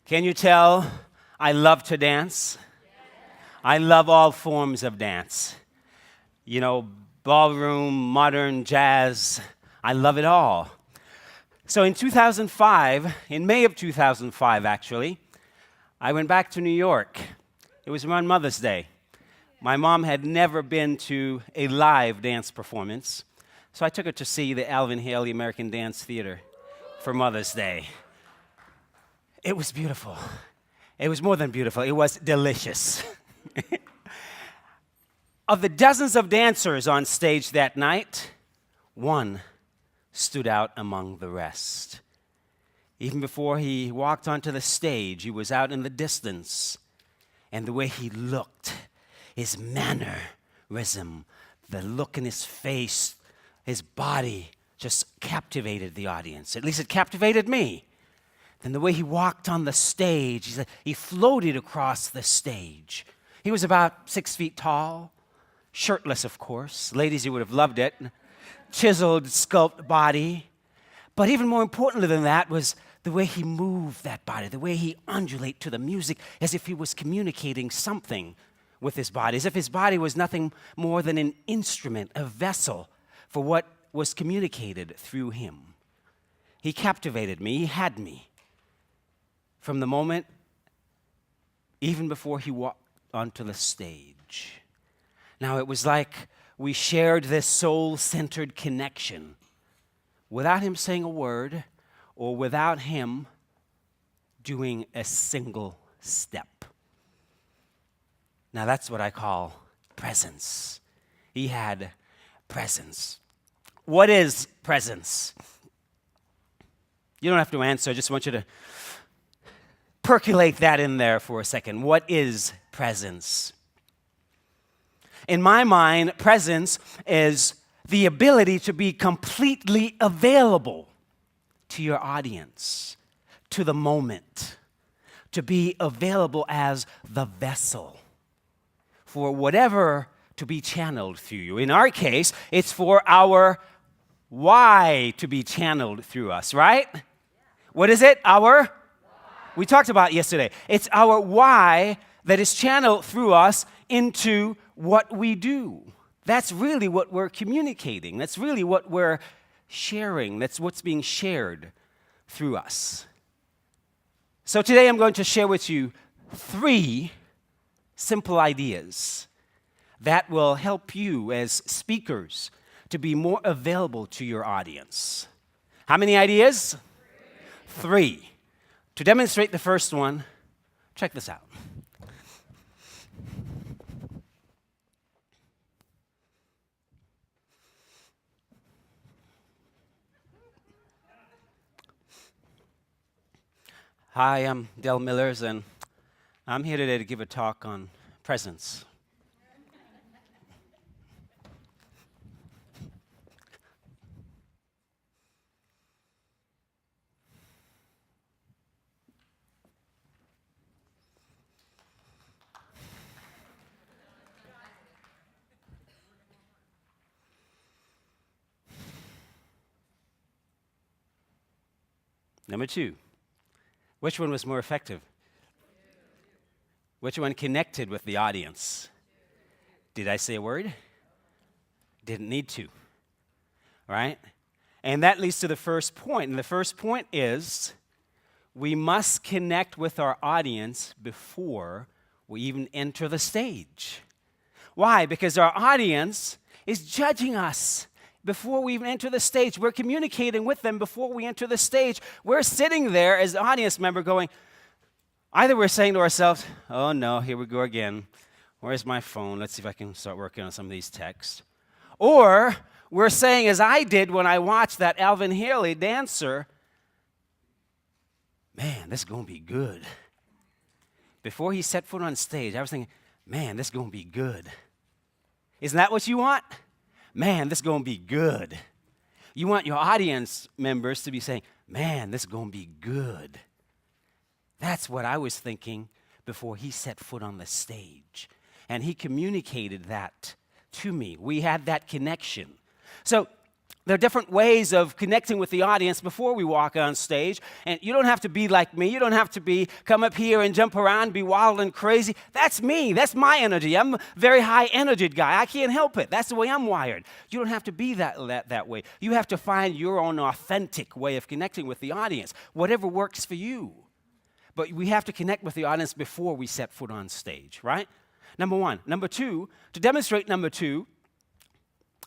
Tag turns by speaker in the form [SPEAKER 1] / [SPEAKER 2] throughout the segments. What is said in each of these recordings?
[SPEAKER 1] Can you tell I love to dance? I love all forms of dance. You know, ballroom, modern, jazz, I love it all. So in 2005, in May of 2005 actually, I went back to New York. It was around Mother's Day. My mom had never been to a live dance performance, so I took her to see the Alvin Haley American Dance Theater for Mother's Day. It was beautiful. It was more than beautiful. It was delicious. Of the dozens of dancers on stage that night, one stood out among the rest. Even before he walked onto the stage, he was out in the distance. And the way he looked, his mannerism, the look in his face, his body just captivated the audience. At least it captivated me. Then the way he walked on the stage, he floated across the stage. He was about 6 feet tall, shirtless, of course. Ladies, you would have loved it. Chiseled, sculpted body. But even more importantly than that was the way he moved that body, the way he undulated to the music as if he was communicating something with his body, as if his body was nothing more than an instrument, a vessel for what was communicated through him. He captivated me, he had me. From the moment, even before he walked onto the stage. Now, it was like we shared this soul-centered connection without him saying a word or without him doing a single step. Now, that's what I call presence. He had presence. What is presence? You don't have to answer. I just want you to percolate that in there for a second. What is presence? In my mind, presence is the ability to be completely available to your audience, to the moment, to be available as the vessel for whatever to be channeled through you. In our case, it's for our why to be channeled through us, right? What is it? Our we talked about yesterday. It's our why that is channeled through us into what we do. That's really what we're communicating. That's really what we're sharing. That's what's being shared through us. So today I'm going to share with you 3 simple ideas that will help you as speakers to be more available to your audience. How many ideas? 3. To demonstrate the first one, check this out. Hi, I'm Del Millers, and I'm here today to give a talk on presence. Number 2, which one was more effective? Which one connected with the audience? Did I say a word? Didn't need to, right? And that leads to the first point. And the first point is we must connect with our audience before we even enter the stage. Why? Because our audience is judging us before we even enter the stage. We're communicating with them before we enter the stage. We're sitting there as an audience member going, either we're saying to ourselves, oh no, here we go again. Where's my phone? Let's see if I can start working on some of these texts. Or we're saying, as I did when I watched that Alvin Haley dancer, man, this is going to be good. Before he set foot on stage, I was thinking, man, this is going to be good. Isn't that what you want? Man, this is going to be good. You want your audience members to be saying, man, this is going to be good. That's what I was thinking before he set foot on the stage. And he communicated that to me. We had that connection. So There are different ways of connecting with the audience before we walk on stage. And you don't have to be like me. You don't have to come up here and jump around, be wild and crazy. That's me. That's my energy. I'm a very high-energied guy. I can't help it. That's the way I'm wired. You don't have to be that way. You have to find your own authentic way of connecting with the audience, whatever works for you. But we have to connect with the audience before we set foot on stage, right? Number one. Number two, to demonstrate number two,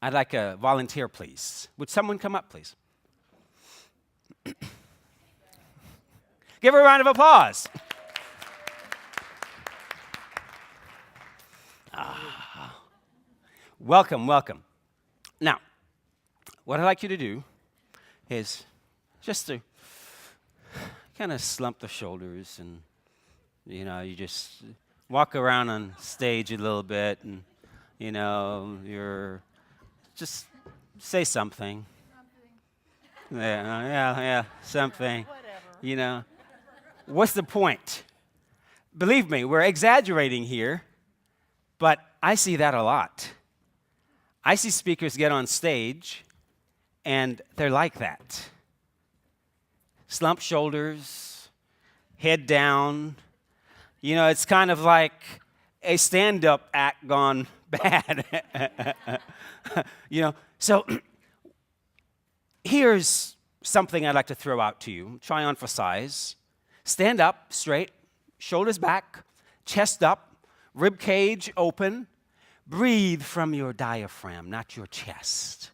[SPEAKER 1] I'd like a volunteer, please. Would someone come up, please? Give her a round of applause. Welcome, welcome. Now, what I'd like you to do is just to kind of slump the shoulders and, you just walk around on stage a little bit and, just say something. Yeah, something.
[SPEAKER 2] Whatever.
[SPEAKER 1] What's the point? Believe me, we're exaggerating here, but I see that a lot. I see speakers get on stage, and they're like that. Slump shoulders, head down. It's kind of like a stand-up act gone bad. So here's something I'd like to throw out to you. Try on for size. Stand up straight, shoulders back, chest up, rib cage open. Breathe from your diaphragm, not your chest.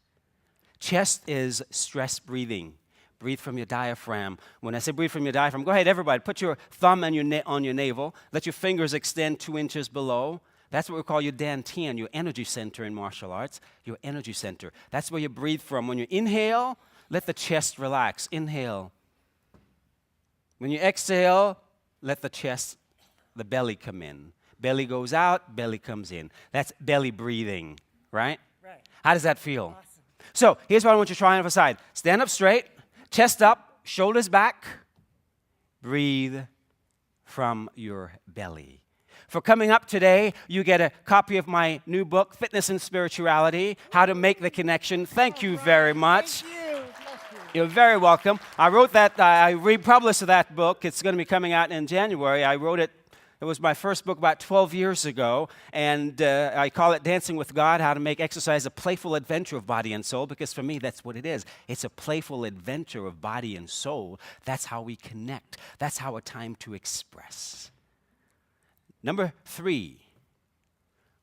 [SPEAKER 1] Chest is stress breathing. Breathe from your diaphragm. When I say breathe from your diaphragm, go ahead, everybody. Put your thumb on your navel. Let your fingers extend 2 inches below. That's what we call your dantian, your energy center in martial arts, your energy center. That's where you breathe from. When you inhale, let the chest relax. Inhale. When you exhale, let the belly come in. Belly goes out, belly comes in. That's belly breathing, right?
[SPEAKER 2] Right.
[SPEAKER 1] How does that feel?
[SPEAKER 2] Awesome.
[SPEAKER 1] So here's what I want you to try on the side. Stand up straight, chest up, shoulders back. Breathe from your belly. For coming up today, you get a copy of my new book, Fitness and Spirituality, How to Make the Connection. Thank you very much.
[SPEAKER 2] Thank you. Bless you.
[SPEAKER 1] You're very welcome. I wrote that, I republished that book. It's going to be coming out in January. I wrote it. It was my first book about 12 years ago, and I call it Dancing with God, How to Make Exercise a Playful Adventure of Body and Soul, because for me, that's what it is. It's a playful adventure of body and soul. That's how we connect. That's how a time to express. Number 3,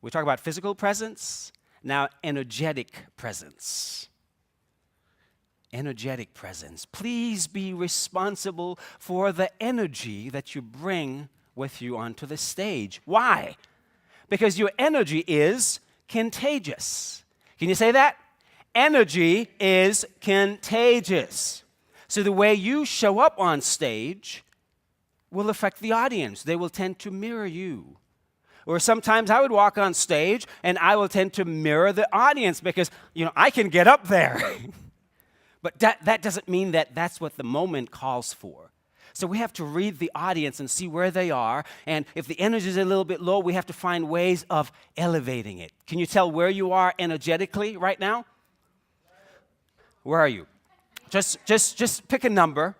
[SPEAKER 1] we talk about physical presence, now energetic presence. Energetic presence. Please be responsible for the energy that you bring with you onto the stage. Why? Because your energy is contagious. Can you say that? Energy is contagious. So the way you show up on stage will affect the audience. They will tend to mirror you. Or sometimes I would walk on stage and I will tend to mirror the audience because, I can get up there. But that doesn't mean that that's what the moment calls for. So we have to read the audience and see where they are. And if the energy is a little bit low, we have to find ways of elevating it. Can you tell where you are energetically right now? Where are you? Just pick a number.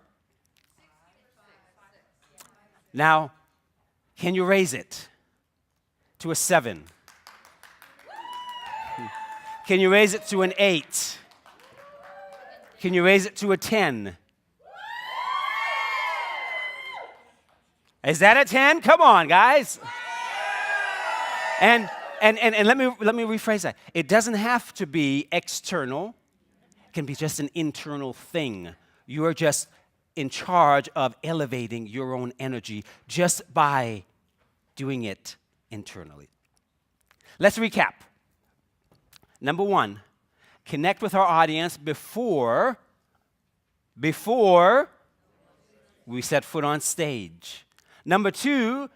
[SPEAKER 1] Now, can you raise it to a 7? Can you raise it to an 8? Can you raise it to a 10? Is that a 10? Come on, guys. And let me rephrase that. It doesn't have to be external. It can be just an internal thing. You are just in charge of elevating your own energy just by doing it internally. Let's recap. Number 1, connect with our audience before we set foot on stage. Number 2,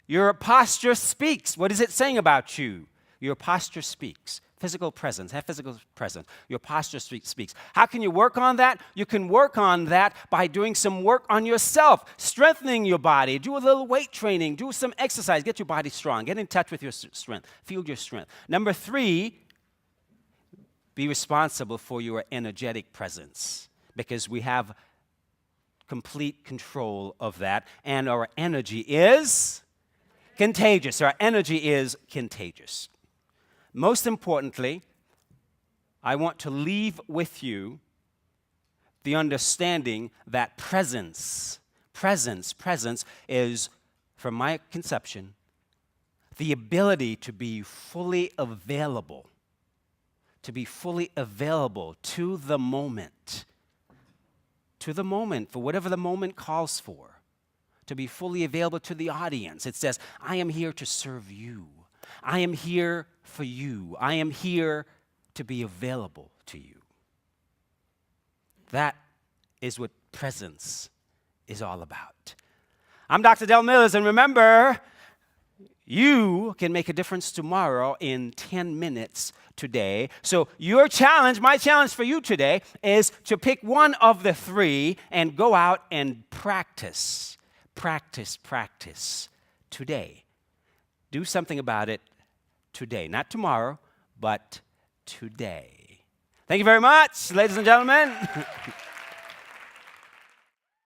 [SPEAKER 1] your posture speaks. What is it saying about you? Your posture speaks. Physical presence. Have physical presence. Your posture speaks. How can you work on that? You can work on that by doing some work on yourself, strengthening your body. Do a little weight training. Do some exercise. Get your body strong. Get in touch with your strength. Feel your strength. Number 3, be responsible for your energetic presence because we have complete control of that, and our energy is contagious. Our energy is contagious. Most importantly, I want to leave with you the understanding that presence is, from my conception, the ability to be fully available to the moment, for whatever the moment calls for, to be fully available to the audience. It says, I am here to serve you. I am here for you. I am here to be available to you. That is what presence is all about. I'm Dr. Del Mills, and remember, you can make a difference tomorrow in 10 minutes today. So your challenge, my challenge for you today, is to pick one of the three and go out and practice today. Do something about it today. Not tomorrow, but today. Thank you very much, ladies and gentlemen.